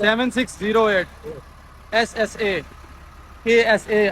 7608 SSA KSA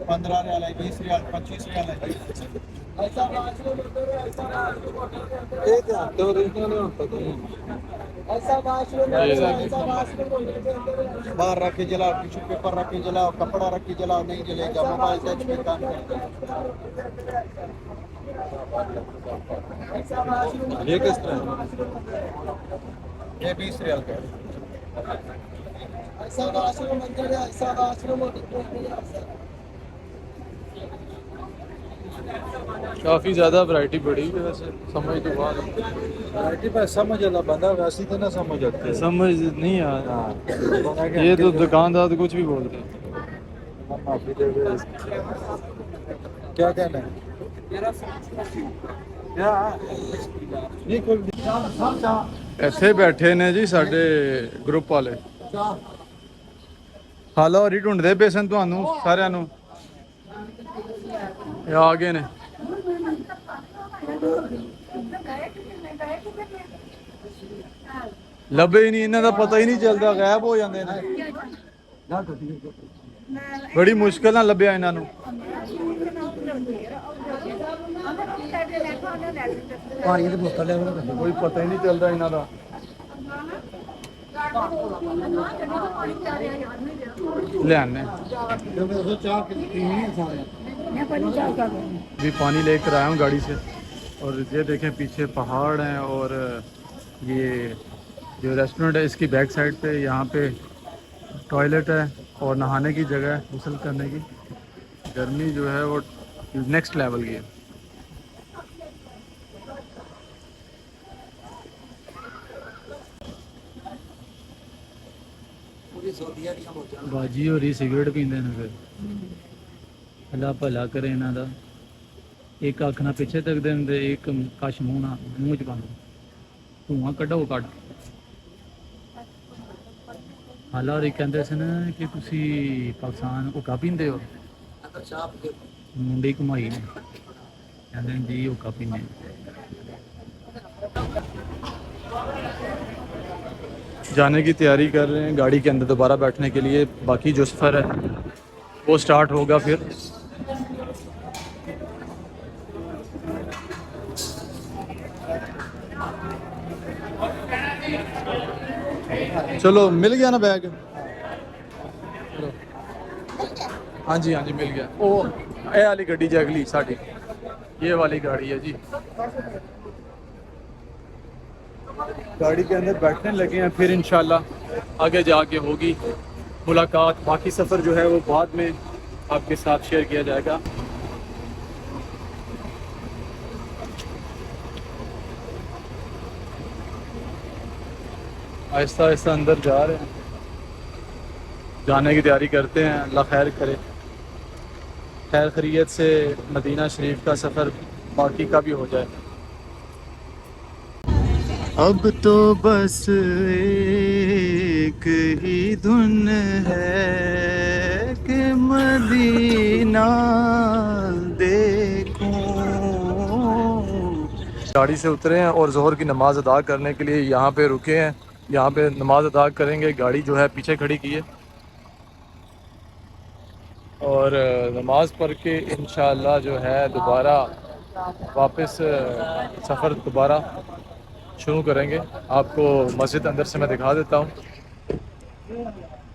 15 riyal है, 20 रियाल, 25 रियाल है। बाहर रख के जलाओ, टिश्यू पेपर रख के जलाओ, कपड़ा रख के जलाओ, नहीं जलेगा। मोबाइल टच में काम ये किस तरह है? ये 20 रियाल का है। काफ़ी ज़्यादा वैरायटी बढ़ी है वैसे, समझ तो बात वैरायटी पर समझ आता बंदा, वैसे तो ना समझ आते। समझ नहीं आ रहा। ये तो दुकानदार कुछ भी बोलते हैं। क्या कहना है? ਇੱਥੇ ਬੈਠੇ ਨੇ ਜੀ ਸਾਡੇ ਗਰੁੱਪ ਵਾਲੇ, ਹਾਲਾ ਹੋਰੀ ਢੂੰਡਦੇ ਪਏ ਸਨ ਤੁਹਾਨੂੰ ਸਾਰਿਆਂ ਨੂੰ। ਇਹ ਆ ਗਏ ਨੇ। ਲੱਭੇ ਹੀ ਨਹੀਂ, ਇਹਨਾਂ ਦਾ ਪਤਾ ਹੀ ਨਹੀਂ ਚੱਲਦਾ, ਗਾਇਬ ਹੋ ਜਾਂਦੇ ਨੇ। ਬੜੀ ਮੁਸ਼ਕਲ ਨਾਲ ਲੱਭਿਆ ਇਹਨਾਂ ਨੂੰ। ਪਾਣੀ ਦੀ ਬੋਤਲ ਲੈ ਆਉਣਾ। ਕੋਈ ਪਤਾ ਹੀ ਨਹੀਂ ਚੱਲਦਾ ਇਹਨਾਂ ਦਾ। ਲਿਆਣੇ ਚਾਹ ਪੀਣੀ है सारे। भी पानी लेकर आया हूँ गाड़ी से। और ये देखें पीछे पहाड़ हैं, और ये जो रेस्टोरेंट है इसकी बैक साइड पे यहाँ पे टॉयलेट है और नहाने की जगह है, गुस्ल करने की। गर्मी जो है वो नेक्स्ट लेवल की है। बाजी हो रही सिगरेट पींदे ने, फिर अल्लाह भला करे इन्हां दा। एक अख ना पिछे तकदे ने, एक कश मूँह ना मूँह च पांदे। धुआं कड्ढो कट। ਹਾਲਾ ਹੋਰੀ ਕਹਿੰਦੇ ਸਨ ਕਿ ਤੁਸੀਂ ਪਾਕਿਸਤਾਨ ਹੁੱਕਾ ਪੀਂਦੇ ਹੋ। ਮੁੰਡੀ ਘੁਮਾਈ ਨੇ, ਕਹਿੰਦੇ ਨੇ ਜੀ ਹੁੱਕਾ ਪੀਂਦੇ। जाने की तैयारी कर रहे हैं गाड़ी के अंदर दोबारा बैठने के लिए। बाकी जो सफ़र है वो स्टार्ट होगा फिर। चलो मिल गया ना बैग? हाँ जी मिल गया। ओ ये वाली गड्डी जगली साड़ी, ये वाली गाड़ी है जी। गाड़ी के अंदर बैठने लगे हैं, फिर इंशाल्लाह आगे जाके होगी मुलाकात। बाकी सफ़र जो है वो बाद में आपके साथ शेयर किया जाएगा। आहिस्ता आहिस्ता अंदर जा रहे हैं, जाने की तैयारी करते हैं। अल्लाह खैर करे, खैर खैरियत से मदीना शरीफ का सफ़र बाकी का भी हो जाए। अब तो बस एक ही धुन है कि मदीना देखूं। गाड़ी से उतरे हैं और ज़ोहर की नमाज़ अदा करने के लिए यहाँ पे रुके हैं। यहाँ पे नमाज़ अदा करेंगे। गाड़ी जो है पीछे खड़ी की है, और नमाज़ पढ़ के इंशाअल्लाह जो है दोबारा वापस सफ़र दोबारा शुरू करेंगे। आपको मस्जिद अंदर से मैं दिखा देता हूँ।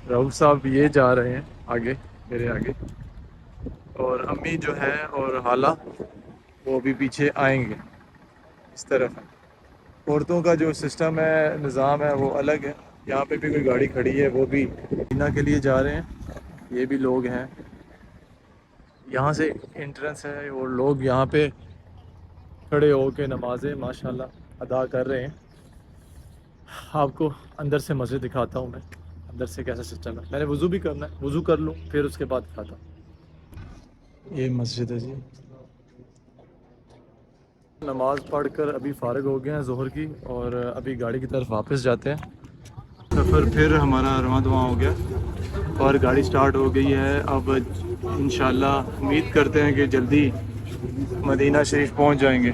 रऊफ साहब ये जा रहे हैं आगे, मेरे आगे, और अम्मी जो है और हाला वो भी पीछे आएंगे इस तरफ। औरतों का जो सिस्टम है, निज़ाम है, वो अलग है। यहाँ पे भी कोई गाड़ी खड़ी है, वो भी मदीना के लिए जा रहे हैं। ये भी लोग हैं, यहाँ से एंट्रेंस है और लोग यहाँ पे खड़े हो के नमाज़ें माशाल्लाह अदा कर रहे हैं। आपको अंदर से मस्जिद दिखाता हूँ मैं, अंदर से कैसा सिस्टम है। मैंने वज़ू भी करना है, वज़ू कर लूँ फिर उसके बाद दिखाता हूँ। ये मस्जिद है जी। नमाज़ पढ़कर अभी फ़ारिग हो गए हैं ज़ोहर की, और अभी गाड़ी की तरफ वापस जाते हैं। सफ़र फिर हमारा रवां दवां हो गया और गाड़ी स्टार्ट हो गई है। अब इंशाल्लाह उम्मीद करते हैं कि जल्दी मदीना शरीफ पहुंच जाएंगे।